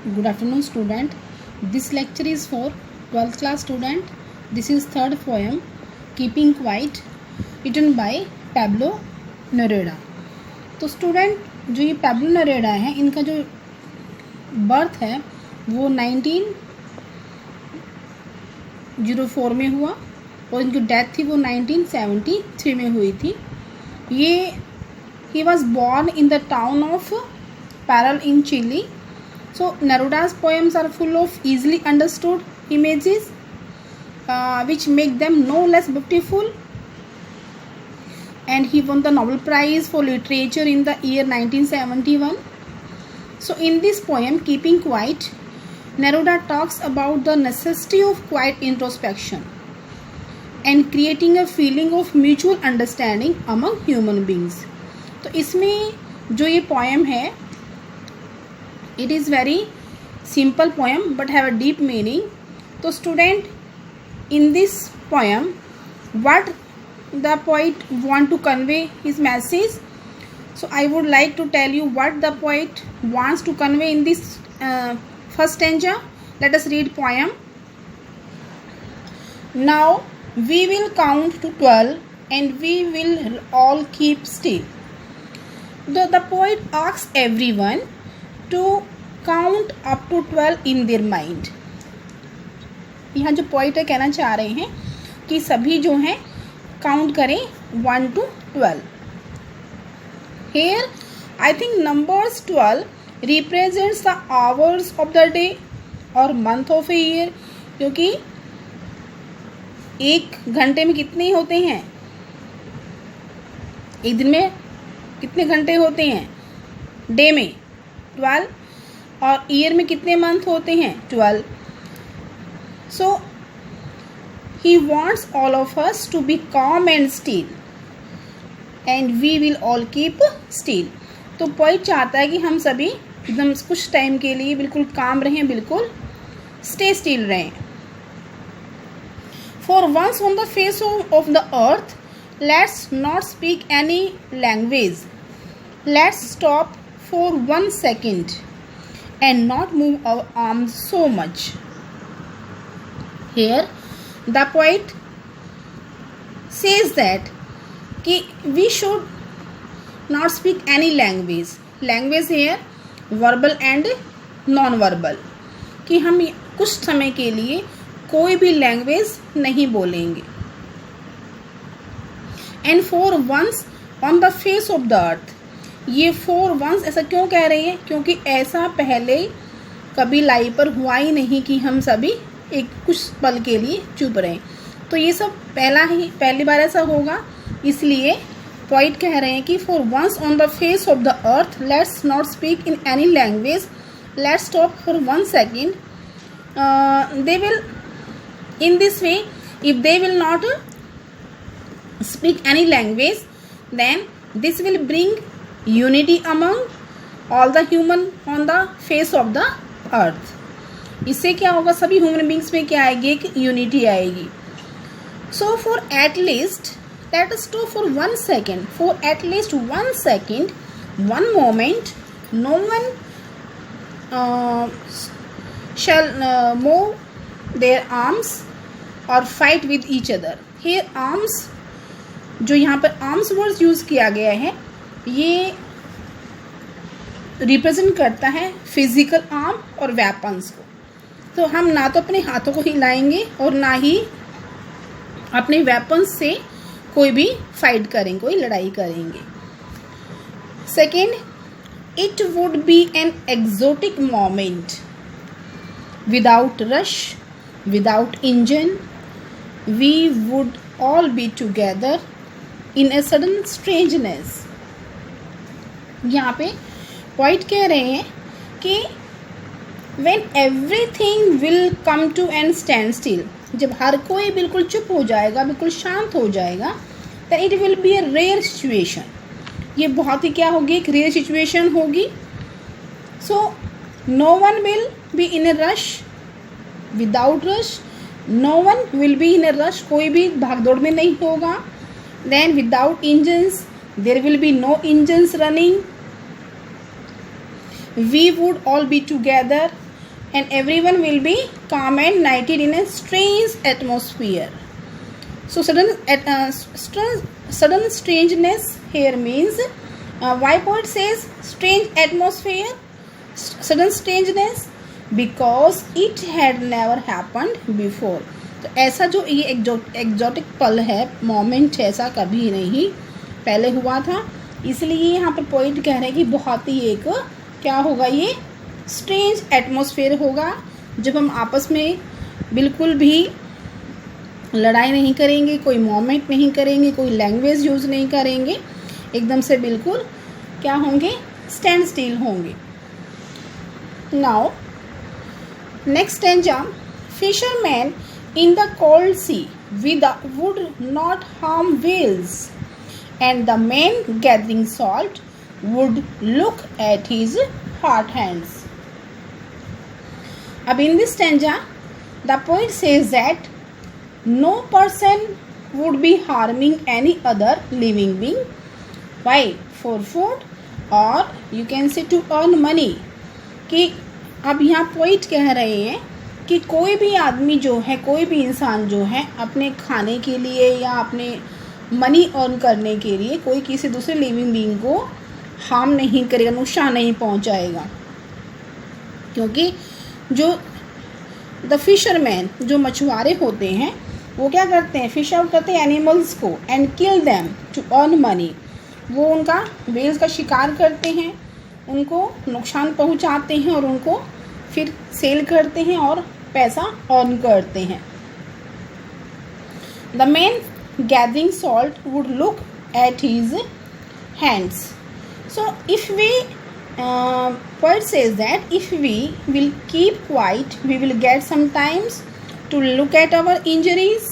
Good afternoon, student. This lecture is for 12th class student. This is third poem, Keeping Quiet, written by Pablo Neruda. तो student जो ये Pablo नरेडा है, इनका जो birth है वो 1904 में हुआ और इनकी डेथ थी वो 1973 में हुई थी. ये he was born in the town of Parral in Chile. So Neruda's poems are full of easily understood images which make them no less beautiful, and he won the Nobel Prize for Literature in the year 1971. So in this poem, Keeping Quiet, Neruda talks about the necessity of quiet introspection and creating a feeling of mutual understanding among human beings. तो इसमें जो ये poem है, it is very simple poem but have a deep meaning. So student, in this poem what the poet want to convey his message. So I would like to tell you what the poet wants to convey in this first stanza. Let us read poem. Now we will count to 12 and we will all keep still. The poet asks everyone to count up to 12 in their mind. यहाँ जो point है कहना चाह रहे हैं कि सभी जो हैं काउंट करें 1 to 12. Here I think numbers 12 represents the hours of the day or month of a year, क्योंकि एक घंटे में कितने होते हैं, एक दिन में कितने घंटे होते हैं, डे में 12, और ईयर में कितने मंथ होते हैं 12. So he wants all of us to be calm and still and we will all keep still. तो पॉइंट चाहता है कि हम सभी एकदम कुछ टाइम के लिए बिल्कुल काम रहें, बिल्कुल स्टे स्टिल रहें. For once on the face of the earth let's not speak any language. Let's stop for 1 second and not move our arms so much. Here the poet says that कि we should not speak any language. Language here verbal and non-verbal, कि हम कुछ समय के लिए कोई भी language नहीं बोलेंगे. And for once on the face of the earth, ये फोर वंस ऐसा क्यों कह रही है, क्योंकि ऐसा पहले कभी लाइफ पर हुआ ही नहीं कि हम सभी एक कुछ पल के लिए चुप रहें. तो ये सब पहली बार ऐसा होगा, इसलिए पॉइंट कह रहे हैं कि for once on the face of the earth let's not speak in any language. Let's stop for 1 second. They will in this way, if they will not speak any language, then this will bring unity among all the human on the face of the earth. इससे क्या होगा, सभी human beings में क्या आएगी, एक unity आएगी. So for at least let us stop for 1 second. For at least 1 second, 1 moment, no one shall move their arms or fight with each other. Here arms, जो यहाँ पर arms words यूज किया गया है, ये represent करता है physical arm और वेपन्स को. तो हम ना तो अपने हाथों को हिलाएंगे और ना ही अपने वेपन्स से कोई भी फाइट करेंगे, कोई लड़ाई करेंगे. Second, it would be an exotic moment without rush, without engine. We would all be together in a sudden strangeness. यहाँ पे पॉइंट कह रहे हैं कि when everything will come to and stand still, जब हर कोई बिल्कुल चुप हो जाएगा, बिल्कुल शांत हो जाएगा, then it will be a rare situation. ये बहुत ही क्या होगी, एक रेयर सिचुएशन होगी. So no one will be in a rush, without rush, no one will be in a rush, कोई भी भागदौड़ में नहीं होगा. Then without engines, there will be no engines running. We would all be together, and everyone will be calm and united in a strange atmosphere. So sudden strangeness here means why poet says strange atmosphere, sudden strangeness, because it had never happened before. तो ऐसा जो ये exotic पल है, moment है, ऐसा कभी नहीं पहले हुआ था, इसलिए यहाँ पर पोइट कह रहे हैं कि बहुत ही एक क्या होगा, ये स्ट्रेंज एटमॉस्फेयर होगा जब हम आपस में बिल्कुल भी लड़ाई नहीं करेंगे, कोई मोमेंट नहीं करेंगे, कोई लैंग्वेज यूज़ नहीं करेंगे, एकदम से बिल्कुल क्या होंगे, स्टैंड स्टिल होंगे. Now next stanza. Fisherman in the cold sea would not harm whales, and the man gathering salt would look at his hot hands. अब in this stanza the poet says that no person would be harming any other living being. Why? For food, or you can say to earn money. कि अब यहाँ poet कह रहे हैं कि कोई भी आदमी जो है, कोई भी इंसान जो है अपने खाने के लिए या अपने मनी अर्न करने के लिए कोई किसी दूसरे लिविंग बीइंग को हार्म नहीं करेगा, नुकसान नहीं पहुंचाएगा. क्योंकि जो द फिशरमैन, जो मछुआरे होते हैं, वो क्या करते हैं, फिश आउट करते हैं एनिमल्स को and kill them to earn money. वो उनका वेल्स का शिकार करते हैं, उनको नुकसान पहुंचाते हैं और उनको फिर सेल करते हैं और पैसा अर्न करते हैं. The man gathering salt would look at his hands. So if we poet says that if we will keep quiet, we will get sometimes to look at our injuries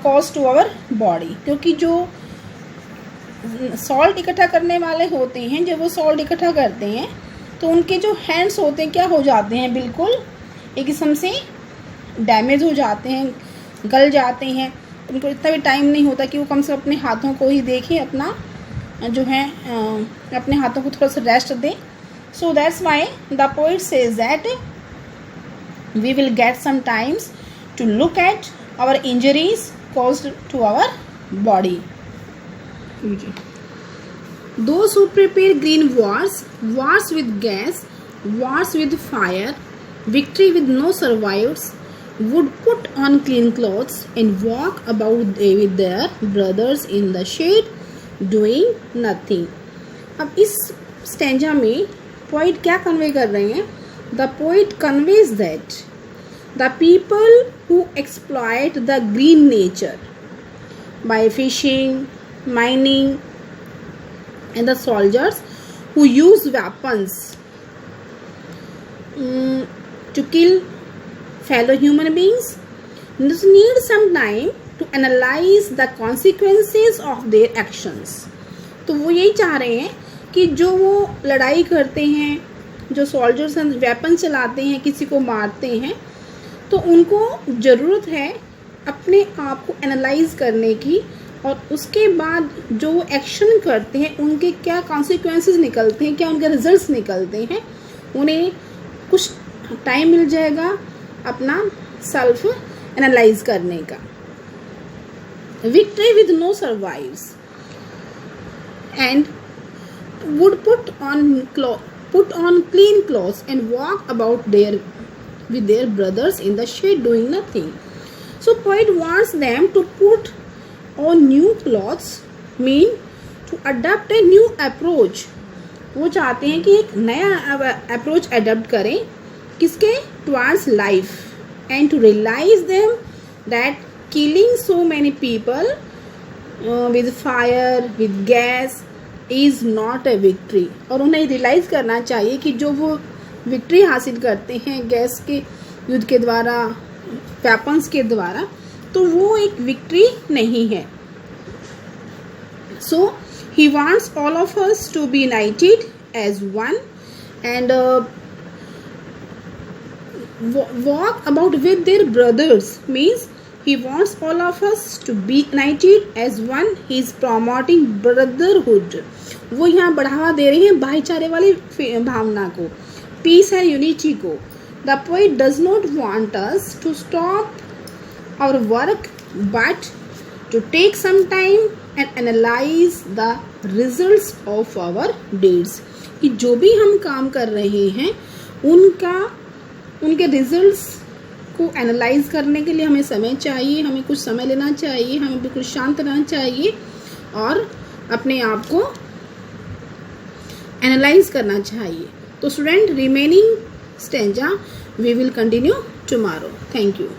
caused to our body. क्योंकि जो salt इकट्ठा करने वाले होते हैं, जब वो salt इकट्ठा करते हैं तो उनके जो हैंड्स होते हैं क्या हो जाते हैं, बिल्कुल एक किस्म से डैमेज हो जाते हैं, गल जाते हैं. उनको इतना भी टाइम नहीं होता कि वो कम से कम अपने हाथों को ही देखें, अपना जो है अपने हाथों को थोड़ा सा रेस्ट दें. So that's why the poet says that we will get some times to look at our injuries caused to our body. Those who prepare green wars, wars with gas, wars with fire, victory with no survivors, would put on clean clothes and walk about with their brothers in the shade, doing nothing. अब इस stanza में poet क्या convey कर रहे हैं? The poet conveys that the people who exploit the green nature by fishing, mining, and the soldiers who use weapons to kill fellow human beings need some time to analyze the consequences of their actions. तो वो यही चाह रहे हैं कि जो वो लड़ाई करते हैं, जो सोल्जर्स वेपन चलाते हैं, किसी को मारते हैं, तो उनको ज़रूरत है अपने आप को एनालाइज करने की, और उसके बाद जो एक्शन करते हैं उनके क्या कॉन्सिक्वेंसेस निकलते हैं, क्या उनके रिजल्ट्स निकलते हैं. उन्हें कुछ टाइम मिल जाएगा अपना सेल्फ एनालाइज करने का. Victory with no survives and would put on clean clothes and walk about with their brothers in the shade doing nothing. So poet wants them to put on new clothes, mean to adopt a new approach. वो चाहते हैं कि एक नया approach adopt करें, किसके, towards life, and to realize them that killing so many people with fire, with gas is not a victory. और उन्हें रियलाइज़ करना चाहिए कि जो वो विक्ट्री हासिल करते हैं गैस के युद्ध के द्वारा, वेपन्स के द्वारा, तो वो एक विक्ट्री नहीं है. So he wants all of us to be united as one and walk about with their brothers. Means he wants all of us to be united as one. He is promoting brotherhood. वो यहाँ बढ़ावा दे रहे हैं भाईचारे वाली भावना को, piece है unity को. The poet does not want us to stop our work but to take some time and analyze the results of our deeds. कि जो भी हम काम कर रहे हैं उनके रिजल्ट्स को एनालाइज करने के लिए हमें समय चाहिए, हमें कुछ समय लेना चाहिए, हमें बिल्कुल शांत रहना चाहिए और अपने आप को एनालाइज करना चाहिए. तो student, remaining stanza we will continue tomorrow. Thank you.